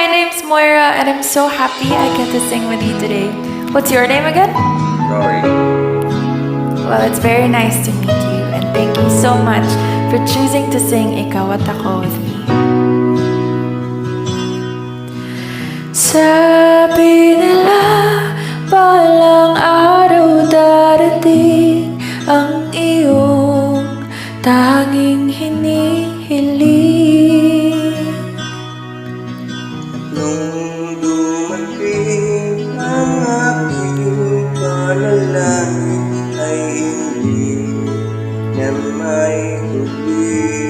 my name's Moira and I'm so happy I get to sing with you today. What's your name again? Rory. Well, it's very nice to meet you and thank you so much for choosing to sing Ikaw at Ako with me. Sabi nila, balang araw darating ang iyong tanging hinihiling. Nung dumating ang aking panalangin ay hindi na may huli.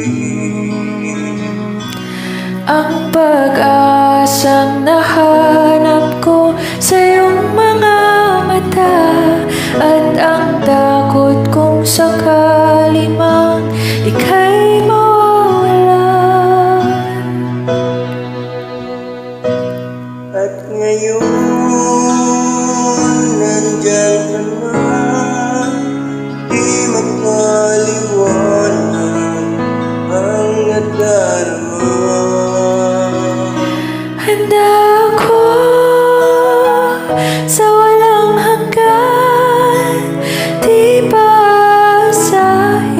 Ang pag-asang nahanap ko sa iyong mga mata at ang takot kong sakali mang ika'y mawawalan. At ngayon nandyan ka na, di mapaliwanag ang nadarama. Handa ako sa walang hanggan, di paasahin,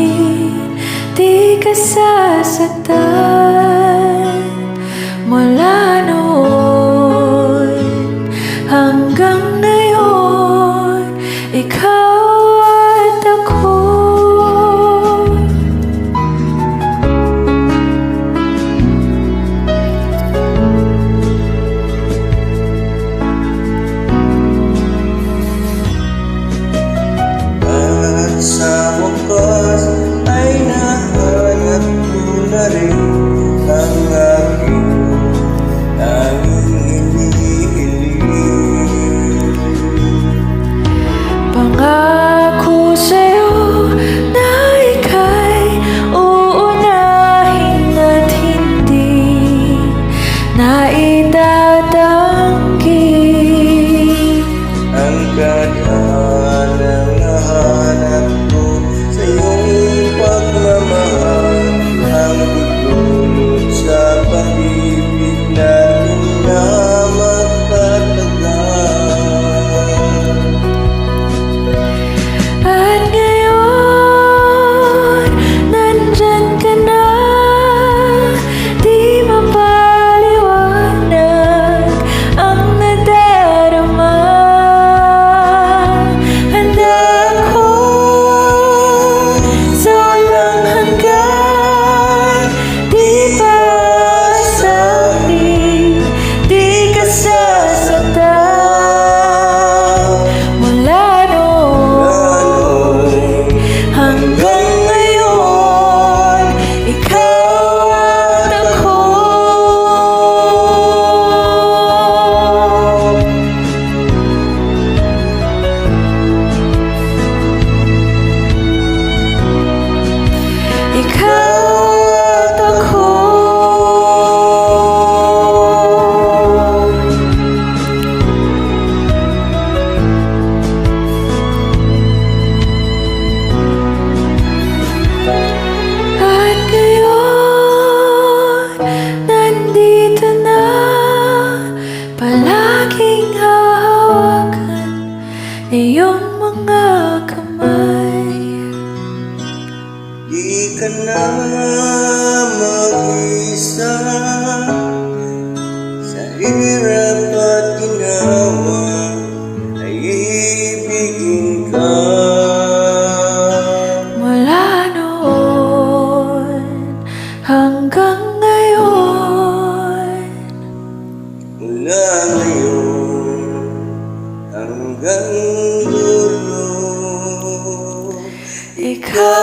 di ka sasaktan. Mula noon hanggang ngayon, ikaw at ako. At sa wakas ay nahanap ko na rin ang aking tanging hinihiling. Pangako sa'yo na ika'y uunahin at hindi na itatanggi. Ang kadhanang nahanap ko sa iyong pagmamahal ang tutulog sa pag-ibig natin na magtatagal. At ngayon, nandyan ka na, di mapaliwanag ang nadarama. Handa ako sa walang hanggan, di paasahin, di ka sasaktan. Mula noon hanggang ngayon, ikaw at ako. Ikaw at ako. At ngayon, nandito na, palaging hahawakan iyong mga kamay. Di ka na mag-isa sa hirap at ginawa ay ibigin ka. Mula noon hanggang ngayon, Mula ngayon hanggang dulo, ikaw